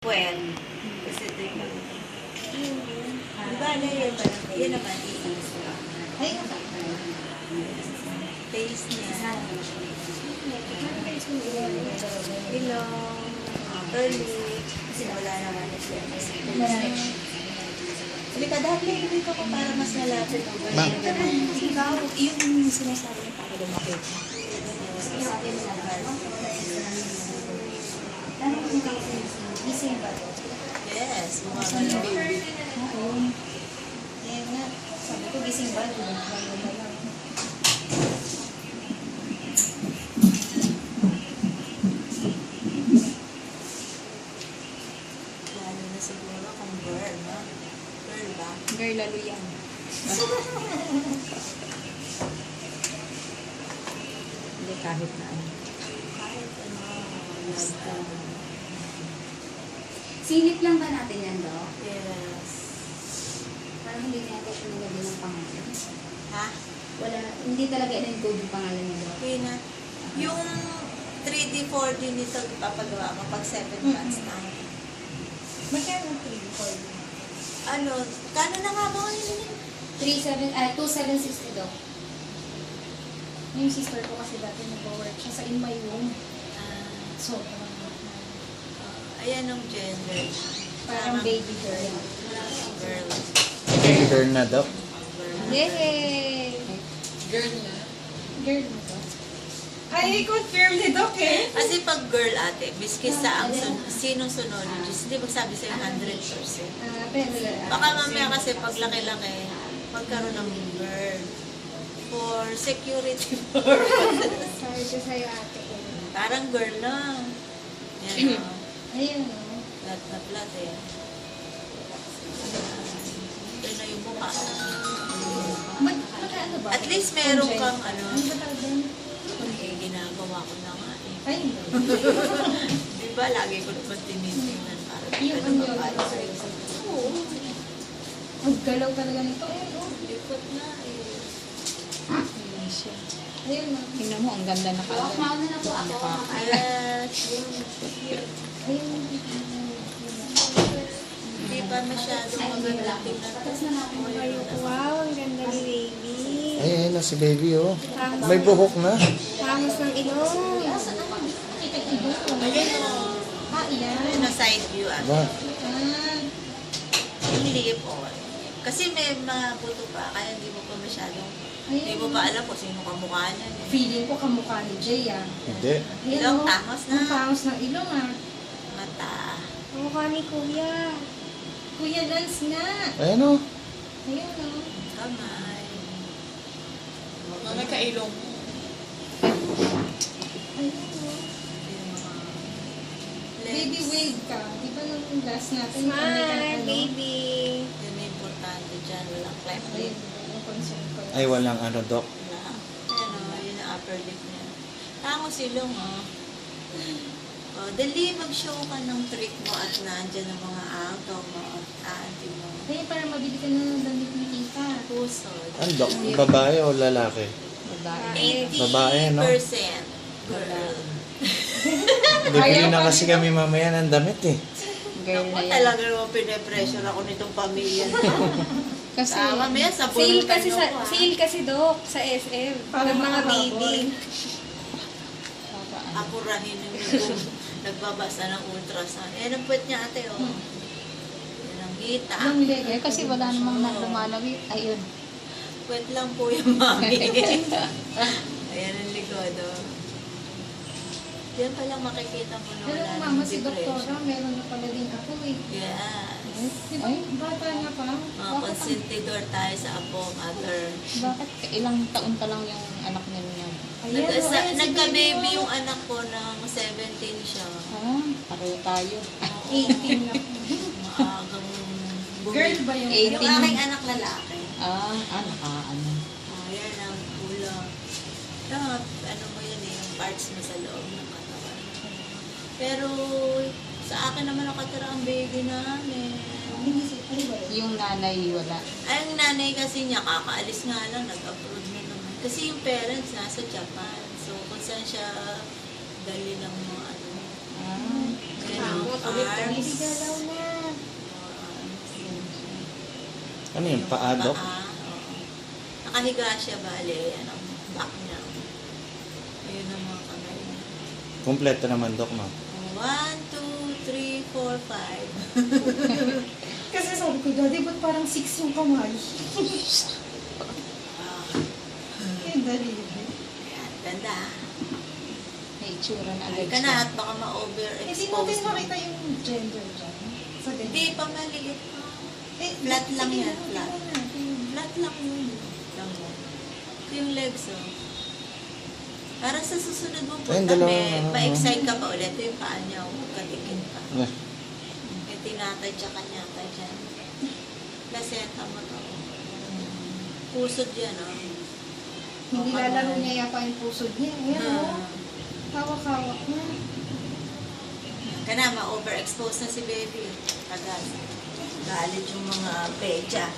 When? Kasi ito yung... Di ba na yun? Yan naman. Ay, taste niya. Ilong. Early. Kasi wala naman siya. Hindi ka dahil dito ko para mas malapit. Ikaw, yung sinasabi niya para lumapit. Gising ba? Yes. Mga baby. Oo. Ngayon nga, sabi ko gising ba? Lalo na siguro kung girl, no? Girl ba? Girl, lalo yan. Hindi kahit na ano. Kahit ano, basta. Silip lang ba natin yan, Dok? Yes. Parang hindi natin siya nilagay ng pangalan. Ha? Wala, hindi talaga in-encode yung pangalan niya, Dok. Okay na. Yung 3D, 4D nito, ipapagawa mo pag 7 months na. Magkano ang 3-4? Ano, kano na nga ba yun? 2,760, Dok. Yung sister ko kasi dati nag-work siya sa In My Room. So, Ayan ang gender. parang baby girl. Girl. Girl na, Doc. Yay! Girl na. Girl na to. Ay, confirm ni Doc eh. Kasi pag girl ate, biskis sa ang sinong sonologist, hindi magsabi sa'yo 100%. Pero, Baka mamaya kasi pag laki-laki, magkaroon ng girl. For security purposes. sorry siya sa'yo ate ko. Parang girl lang. Yan o. Ayun o. Plat na plat eh. Ito na yung mukha. Magkano ba? At least meron kang ano. Ano ba tawag doon? Eh, ginagawa ko na nga eh. Ay, Di ba, lagi ko naman tinitingnan para yung ano ano ba yun. ba? Oo. Ang galaw talaga nito. Ayun o. Likot na eh. Ayun siya. Ayun o. Tingnan mo, ang ganda na Ano kagad. mauna na po ako. Yes. Ayun. Hindi pa masyadong maganda tingnan. Tapos na natin Wow, ang ganda ni baby. Ay, ayun na si baby, oh. May buhok na. Pangos ng ilong. Ayan o. Ah, iyan. Ano, side view ah. Ba? Ah, Hindi po. Kasi may mga buto pa, kaya hindi mo pa masyadong, hindi mo pa alam kung sino kamukha niya. Eh. feeling ko kamukha ni Jay ah. Hindi. Ilong, tangos na. Ang pangos ng ilong ah. Mata. Ang mukha ni Kuya. Kuya Lance nga. Ayun, oh. Ayun o. Kamay. May kailong. Ayun o. Yung mga Baby legs. wave ka. Di ba nung last natin? Smile, baby. Yun ang importante dyan. Walang cleft Ayun. lip. Ang concern ko. Ay, walang ano, Doc. Wala. Ayan o, yun ang upper lip niya. Tangos silong o. O, dali mag-show ka ng trick mo at nandyan ang mga agaw mo at auntie mo. Kaya para mabili ka na ng damit ni Tita. Puso. Ano, Doc? Babae o lalaki? Babae. 80% Babae, no? girl. Bibili na kasi kami mamaya ng damit, eh. Girl Ako na yan. talaga naman pinapressure ako nitong pamilya. Kasi, Mamaya sa Sale pulutan kasi nyo sa ko, ah. sale kasi Dok sa SM. Para Ng mga makahabol. baby. Apurahin yung kung nagbabasa ng ultrasound. Eh, ang puwet niya ate, oh. Yan ang hita. Yung leg. eh, kasi wala namang lumalawit. Ayun. Puwet lang po yung mami. Ayan ang likod, oh. Yan palang makikita mo na Pero wala mama, ng si Doktora, depression. meron na pala din ako eh. Yes. Di ba? Bata nga pa. Mga konsentidor tayo sa apo, mother. Bakit ilang taon pa lang yung anak niya niya? Ayan, ayan, si Nagka-baby baby, yung anak ko ng 17 siya. Ah, pareho tayo. 18 na. Maagang Girl ba yung? 18? Yung aking anak lalaki. Nakaano. Yan ang kulang. Ano mo yan eh, yung parts mo sa loob ng katawan. Pero sa akin naman nakatira ang baby namin. Yung nanay wala. Ay, ang nanay kasi niya, kakaalis nga lang, nag-abroad na naman. Kasi yung parents nasa Japan. So, kung saan siya dali ng mga ano, Ah, arms. Ano yun, paa, Dok? Oo. Nakahiga siya, bale, ano, back niya. Ayun ang mga kamay niya. Kompleto naman, Dok, no? 1, 2, 3, 4, 5. Kasi sabi ko, Daddy, ba't parang 6 yung kamay? Yung daliri. Ayan, ganda. May itsura na Ay agad ka siya. na at baka Hindi ma-overexpose. natin mo. makita yung gender dyan. Sa ganyan. Hindi pa maliit. Eh, Flat lang sige, yan, tingnan flat. natin. Flat lang yun. Lang mo. Ito yung legs, oh. Para sa susunod mo Ayun, punta, dalawa, ma-excite ka pa ulit. Ito yung paa niya, katikit pa. Eh, May tinatadya ka niya ka dyan. Placenta mo to. Pusod yan, oh. Hindi lalaro niya yata yung pusod niya. Ayan, oh. Hmm. Hawak-hawak na. Kana, ma-overexpose na si baby. Agad. Galit yung mga pecha.